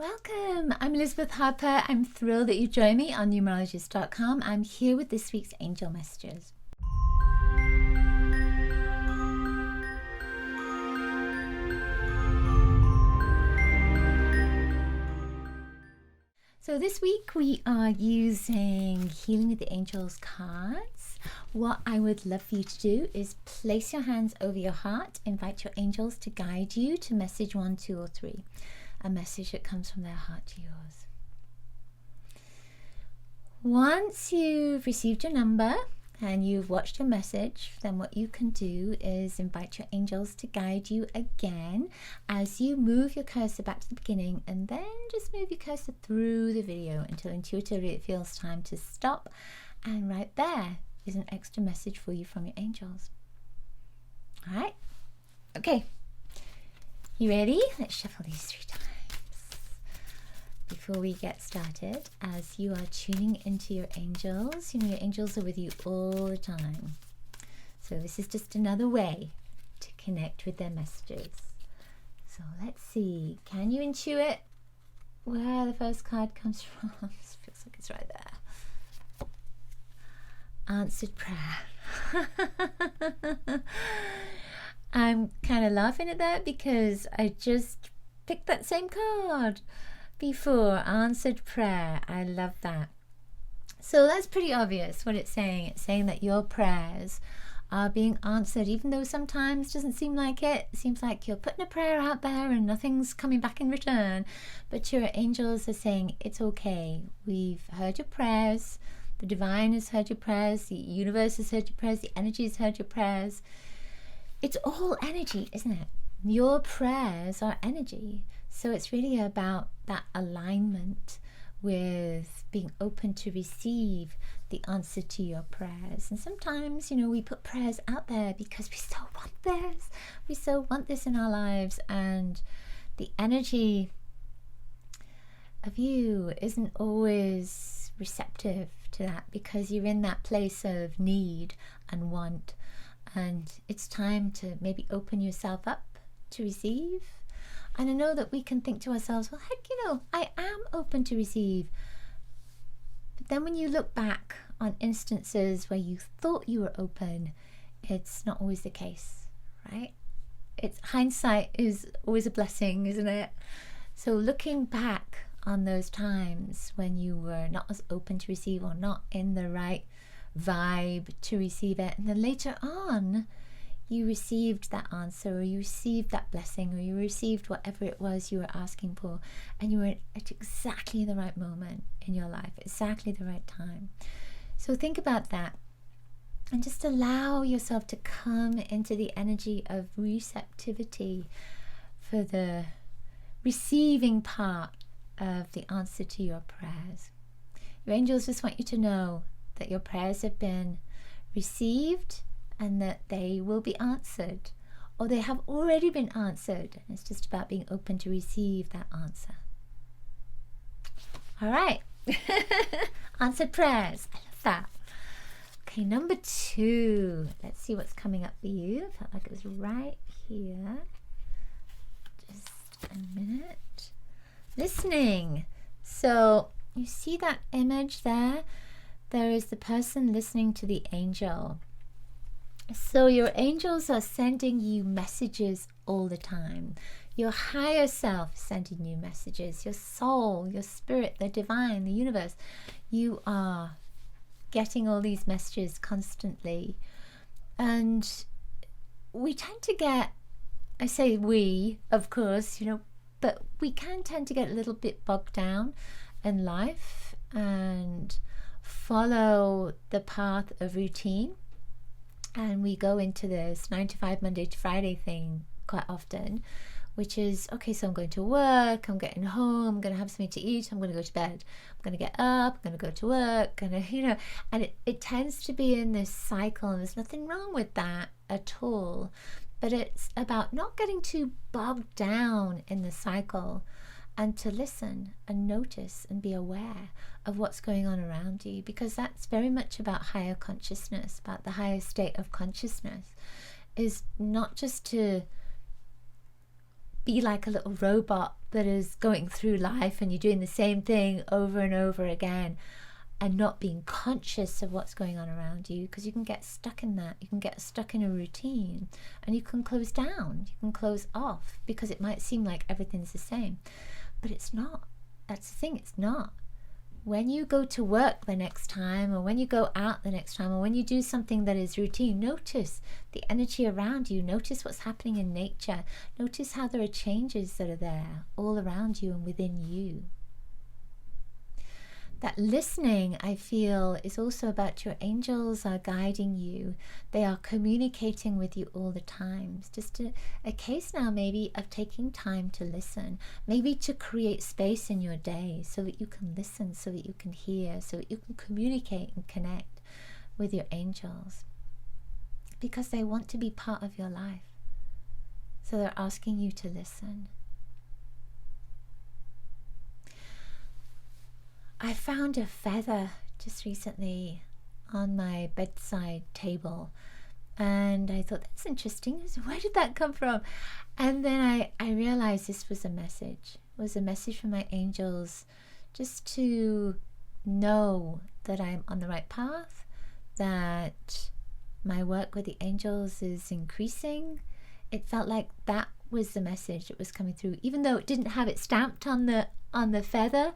Welcome! I'm Elizabeth Harper. I'm thrilled that you joined me on numerologist.com. I'm here with this week's angel messages. So this week we are using Healing with the Angels cards. What I would love for you to do is place your hands over your heart, invite your angels to guide you to message 1, 2, or 3. A message that comes from their heart to yours. Once you've received your number and you've watched your message, then what you can do is invite your angels to guide you again as you move your cursor back to the beginning, and then just move your cursor through the video until intuitively it feels time to stop. And right there is an extra message for you from your angels. All right? Okay. You ready? Let's shuffle these 3 times. Before we get started, as you are tuning into your angels, your angels are with you all the time. So this is just another way to connect with their messages. So let's see, can you intuit where the first card comes from? It feels like it's right there. Answered prayer. I'm kind of laughing at that because I just picked that same card before. Answered prayer. I love that. So that's pretty obvious what it's saying. It's saying that your prayers are being answered, even though sometimes it doesn't seem like it. It seems like you're putting a prayer out there and nothing's coming back in return. But your angels are saying it's okay. We've heard your prayers. The divine has heard your prayers. The universe has heard your prayers. The energy has heard your prayers. It's all energy, isn't it? Your prayers are energy. So it's really about that alignment with being open to receive the answer to your prayers. And sometimes, we put prayers out there because we so want this. We so want this in our lives. And the energy of you isn't always receptive to that because you're in that place of need and want. And it's time to maybe open yourself up to receive. And I know that we can think to ourselves, well, heck, I am open to receive. But then when you look back on instances where you thought you were open, it's not always the case, right? Hindsight is always a blessing, isn't it? So looking back on those times when you were not as open to receive or not in the right vibe to receive it, and then later on you received that answer, or you received that blessing, or you received whatever it was you were asking for, and you were at exactly the right moment in your life, exactly the right time. So think about that and just allow yourself to come into the energy of receptivity for the receiving part of the answer to your prayers. Your angels just want you to know that your prayers have been received and that they will be answered, or they have already been answered. And it's just about being open to receive that answer. All right. Answered prayers. I love that. Okay, number 2. Let's see what's coming up for you. I felt like it was right here. Just a minute. Listening. So you see that image there? There is the person listening to the angel. So your angels are sending you messages all the time. Your higher self is sending you messages. Your soul, your spirit, the divine, the universe. You are getting all these messages constantly. And we tend to get, I say we, of course, but we can tend to get a little bit bogged down in life and follow the path of routine. And we go into this 9 to 5 Monday to Friday thing quite often, which is, okay, so I'm going to work, I'm getting home, I'm going to have something to eat, I'm going to go to bed, I'm going to get up, I'm going to go to work, and it tends to be in this cycle, and there's nothing wrong with that at all. But it's about not getting too bogged down in the cycle, and to listen and notice and be aware of what's going on around you, because that's very much about higher consciousness, about the higher state of consciousness, is not just to be like a little robot that is going through life and you're doing the same thing over and over again and not being conscious of what's going on around you, because you can get stuck in that. You can get stuck in a routine and you can close down, you can close off, because it might seem like everything's the same, but it's not. That's the thing, it's not. When you go to work the next time, or when you go out the next time, or when you do something that is routine, notice the energy around you. Notice what's happening in nature. Notice how there are changes that are there all around you and within you. That listening, I feel, is also about your angels are guiding you. They are communicating with you all the time. It's just a case now maybe of taking time to listen, maybe to create space in your day so that you can listen, so that you can hear, so that you can communicate and connect with your angels, because they want to be part of your life. So they're asking you to listen. I found a feather just recently on my bedside table, and I thought, that's interesting. Where did that come from? And then I realized this was a message. It was a message from my angels, just to know that I'm on the right path, that my work with the angels is increasing. It felt like that was the message that was coming through, even though it didn't have it stamped on the feather.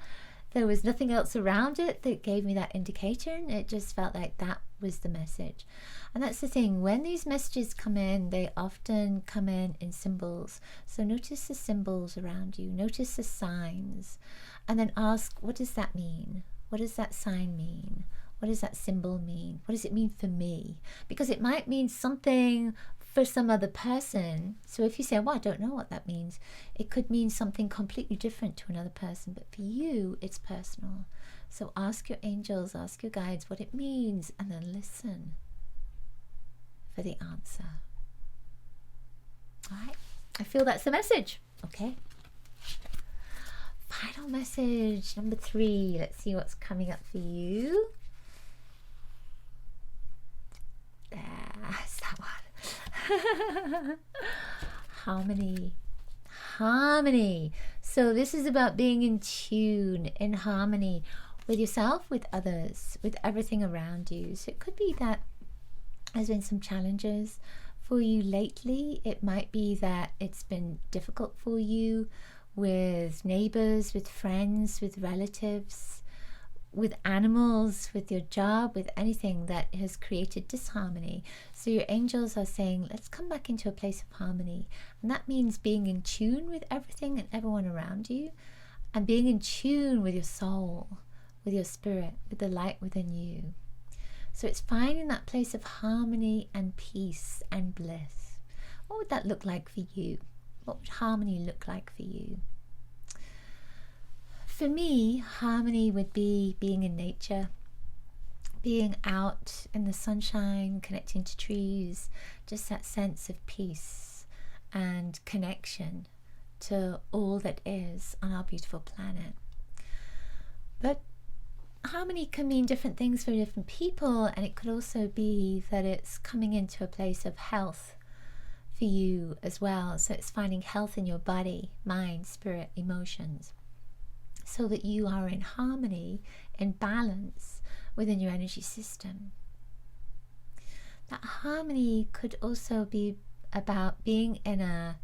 There was nothing else around it that gave me that indication. It just felt like that was the message. And that's the thing, when these messages come in, they often come in symbols. So notice the symbols around you, notice the signs, and then ask, what does that mean? What does that sign mean? What does that symbol mean? What does it mean for me? Because it might mean something for some other person. So if you say, well, I don't know what that means, it could mean something completely different to another person, but for you it's personal. So ask your angels, ask your guides what it means, and then listen for the answer. All right, I feel that's the message. Okay, final message number 3. Let's see what's coming up for you. There's that one. Harmony. So this is about being in tune, in harmony with yourself, with others, with everything around you. So it could be that there's been some challenges for you lately. It might be that it's been difficult for you with neighbors, with friends, with relatives, with animals, with your job, with anything that has created disharmony. So your angels are saying, let's come back into a place of harmony. And that means being in tune with everything and everyone around you, and being in tune with your soul, with your spirit, with the light within you. So it's finding that place of harmony and peace and bliss. What would that look like for you? What would harmony look like for you? For me, harmony would be being in nature, being out in the sunshine, connecting to trees, just that sense of peace and connection to all that is on our beautiful planet. But harmony can mean different things for different people, and it could also be that it's coming into a place of health for you as well. So it's finding health in your body, mind, spirit, emotions, so that you are in harmony, in balance within your energy system. That harmony could also be about being in a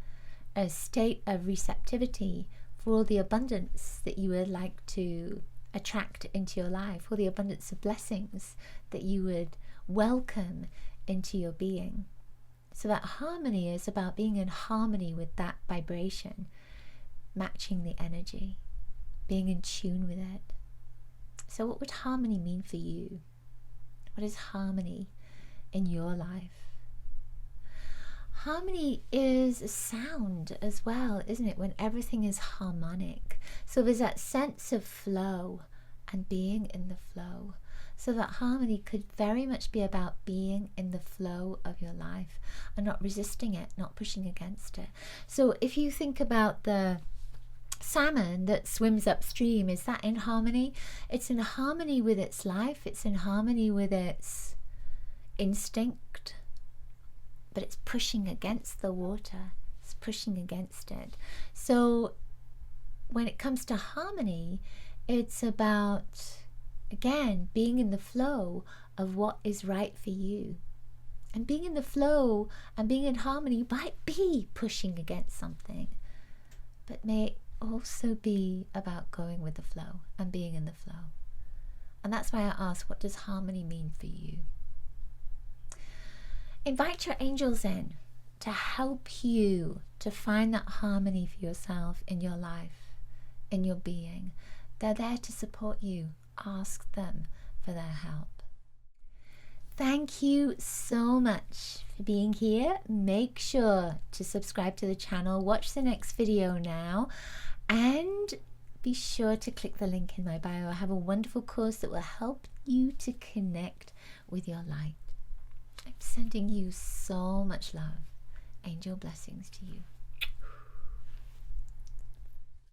state of receptivity for all the abundance that you would like to attract into your life, or the abundance of blessings that you would welcome into your being. So that harmony is about being in harmony with that vibration, matching the energy, being in tune with it. So what would harmony mean for you? What is harmony in your life? Harmony is a sound as well, isn't it? When everything is harmonic. So there's that sense of flow and being in the flow. So that harmony could very much be about being in the flow of your life and not resisting it, not pushing against it. So if you think about the salmon that swims upstream, is that in harmony? It's in harmony with its life, it's in harmony with its instinct, but it's pushing against the water, it's pushing against it. So when it comes to harmony, it's about, again, being in the flow of what is right for you. And being in the flow and being in harmony might be pushing against something, but may also be about going with the flow and being in the flow. And that's why I ask, what does harmony mean for you? Invite your angels in to help you to find that harmony for yourself in your life, in your being. They're there to support you. Ask them for their help. Thank you so much for being here. Make sure to subscribe to the channel, watch the next video now, and be sure to click the link in my bio. I have a wonderful course that will help you to connect with your light. I'm sending you so much love. Angel blessings to you.